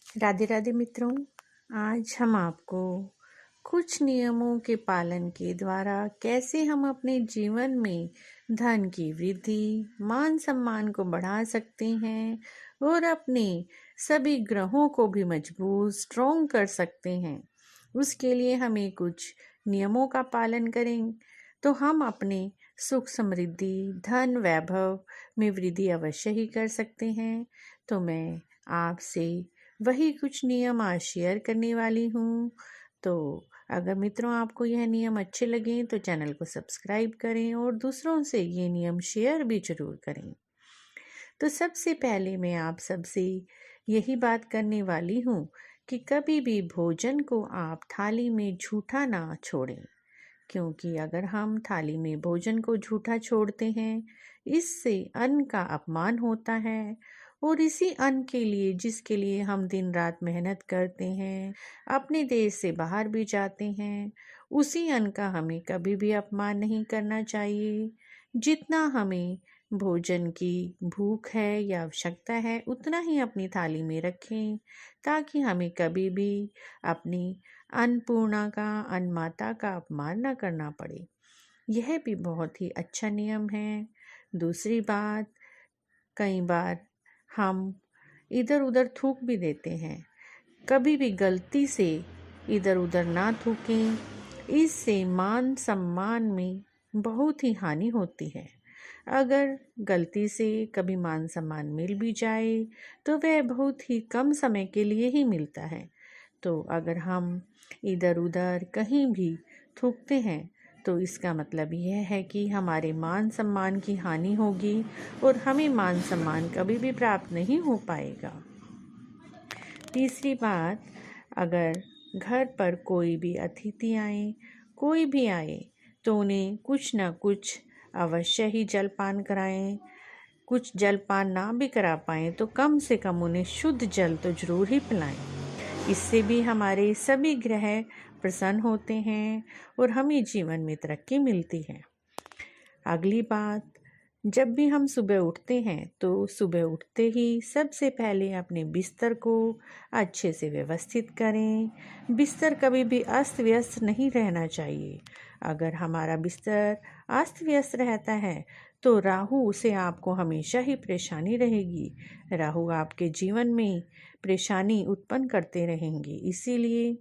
राधे राधे मित्रों। आज हम आपको कुछ नियमों के पालन के द्वारा कैसे हम अपने जीवन में धन की वृद्धि, मान सम्मान को बढ़ा सकते हैं और अपने सभी ग्रहों को भी मजबूत स्ट्रॉन्ग कर सकते हैं। उसके लिए हमें कुछ नियमों का पालन करें तो हम अपने सुख समृद्धि, धन वैभव में वृद्धि अवश्य ही कर सकते हैं। तो मैं आपसे वही कुछ नियम आज शेयर करने वाली हूँ। तो अगर मित्रों आपको यह नियम अच्छे लगें तो चैनल को सब्सक्राइब करें और दूसरों से ये नियम शेयर भी जरूर करें। तो सबसे पहले मैं आप सबसे यही बात करने वाली हूँ कि कभी भी भोजन को आप थाली में झूठा ना छोड़ें, क्योंकि अगर हम थाली में भोजन को झूठा छोड़ते हैं, इससे अन्न का अपमान होता है और इसी अन्न के लिए जिसके लिए हम दिन रात मेहनत करते हैं, अपने देश से बाहर भी जाते हैं, उसी अन्न का हमें कभी भी अपमान नहीं करना चाहिए। जितना हमें भोजन की भूख है या आवश्यकता है उतना ही अपनी थाली में रखें, ताकि हमें कभी भी अपनी अन्नपूर्णा का, अन्नमाता का अपमान न करना पड़े। यह भी बहुत ही अच्छा नियम है। दूसरी बात, कई बार हम इधर उधर थूक भी देते हैं। कभी भी गलती से इधर उधर ना थूकें, इससे मान सम्मान में बहुत ही हानि होती है। अगर गलती से कभी मान सम्मान मिल भी जाए तो वह बहुत ही कम समय के लिए ही मिलता है। तो अगर हम इधर उधर कहीं भी थूकते हैं तो इसका मतलब यह है कि हमारे मान सम्मान की हानि होगी और हमें मान सम्मान कभी भी प्राप्त नहीं हो पाएगा। तीसरी बात, अगर घर पर कोई भी अतिथि आए, कोई भी आए, तो उन्हें कुछ ना कुछ अवश्य ही जलपान कराएं। कुछ जलपान ना भी करा पाएं तो कम से कम उन्हें शुद्ध जल तो जरूर ही पिलाएं। इससे भी हमारे सभी ग्रह प्रसन्न होते हैं और हमें जीवन में तरक्की मिलती है। अगली बात, जब भी हम सुबह उठते हैं तो सुबह उठते ही सबसे पहले अपने बिस्तर को अच्छे से व्यवस्थित करें। बिस्तर कभी भी अस्त व्यस्त नहीं रहना चाहिए। अगर हमारा बिस्तर अस्त व्यस्त रहता है तो राहु से आपको हमेशा ही परेशानी रहेगी। राहु आपके जीवन में परेशानी उत्पन्न करते रहेंगे। इसीलिए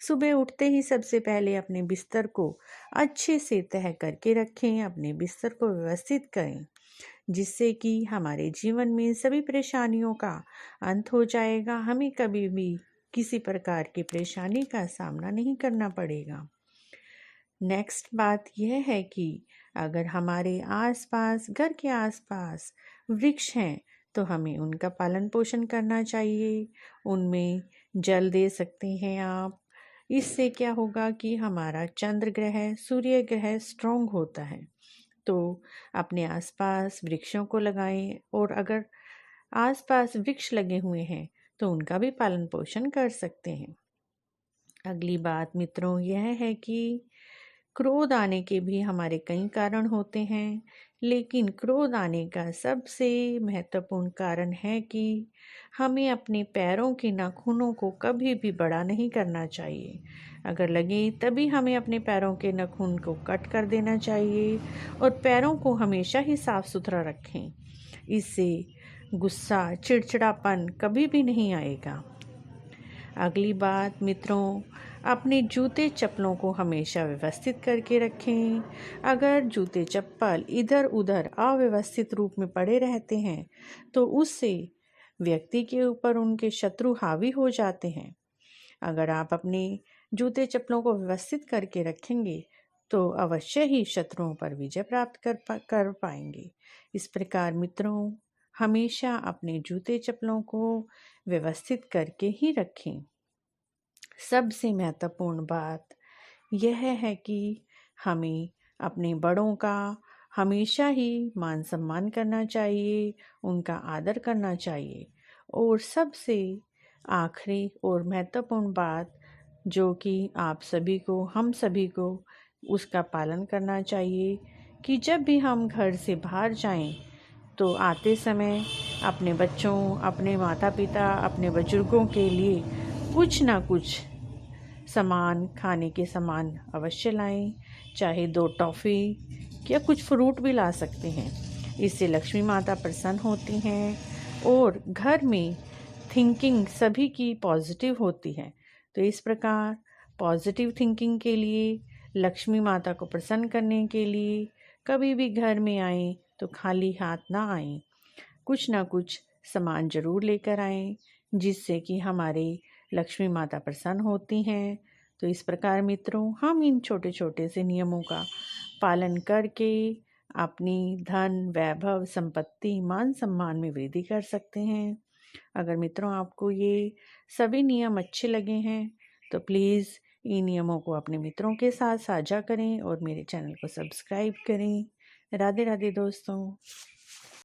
सुबह उठते ही सबसे पहले अपने बिस्तर को अच्छे से तह करके रखें, अपने बिस्तर को व्यवस्थित करें, जिससे कि हमारे जीवन में सभी परेशानियों का अंत हो जाएगा। हमें कभी भी किसी प्रकार की परेशानी का सामना नहीं करना पड़ेगा। नेक्स्ट बात यह है कि अगर हमारे आसपास, घर के आसपास वृक्ष हैं तो हमें उनका पालन पोषण करना चाहिए। उनमें जल दे सकते हैं आप। इससे क्या होगा कि हमारा चंद्र ग्रह, सूर्य ग्रह स्ट्रॉन्ग होता है। तो अपने आसपास वृक्षों को लगाएं और अगर आसपास वृक्ष लगे हुए हैं तो उनका भी पालन पोषण कर सकते हैं। अगली बात मित्रों यह है कि क्रोध आने के भी हमारे कई कारण होते हैं, लेकिन क्रोध आने का सबसे महत्वपूर्ण कारण है कि हमें अपने पैरों के नाखूनों को कभी भी बड़ा नहीं करना चाहिए। अगर लगे तभी हमें अपने पैरों के नाखून को कट कर देना चाहिए और पैरों को हमेशा ही साफ सुथरा रखें। इससे गुस्सा, चिड़चिड़ापन कभी भी नहीं आएगा। अगली बात मित्रों, अपने जूते चप्पलों को हमेशा व्यवस्थित करके रखें। अगर जूते चप्पल इधर उधर अव्यवस्थित रूप में पड़े रहते हैं तो उससे व्यक्ति के ऊपर उनके शत्रु हावी हो जाते हैं। अगर आप अपने जूते चप्पलों को व्यवस्थित करके रखेंगे तो अवश्य ही शत्रुओं पर विजय प्राप्त कर पाएंगे। इस प्रकार मित्रों, हमेशा अपने जूते चप्पलों को व्यवस्थित करके ही रखें। सबसे महत्वपूर्ण बात यह है कि हमें अपने बड़ों का हमेशा ही मान सम्मान करना चाहिए, उनका आदर करना चाहिए। और सबसे आखिरी और महत्वपूर्ण बात जो कि आप सभी को, हम सभी को उसका पालन करना चाहिए कि जब भी हम घर से बाहर जाएं तो आते समय अपने बच्चों, अपने माता पिता, अपने बुजुर्गों के लिए कुछ ना कुछ सामान, खाने के सामान अवश्य लाएं। चाहे 2 टॉफ़ी या कुछ फ्रूट भी ला सकते हैं। इससे लक्ष्मी माता प्रसन्न होती हैं और घर में थिंकिंग सभी की पॉजिटिव होती है। तो इस प्रकार पॉजिटिव थिंकिंग के लिए, लक्ष्मी माता को प्रसन्न करने के लिए कभी भी घर में आएँ तो खाली हाथ ना आएँ। कुछ ना कुछ सामान ज़रूर लेकर आएँ, जिससे कि हमारे लक्ष्मी माता प्रसन्न होती हैं। तो इस प्रकार मित्रों, हम इन छोटे छोटे से नियमों का पालन करके अपनी धन, वैभव, संपत्ति, मान सम्मान में वृद्धि कर सकते हैं। अगर मित्रों आपको ये सभी नियम अच्छे लगे हैं तो प्लीज़ इन नियमों को अपने मित्रों के साथ साझा करें और मेरे चैनल को सब्सक्राइब करें। राधे राधे दोस्तों।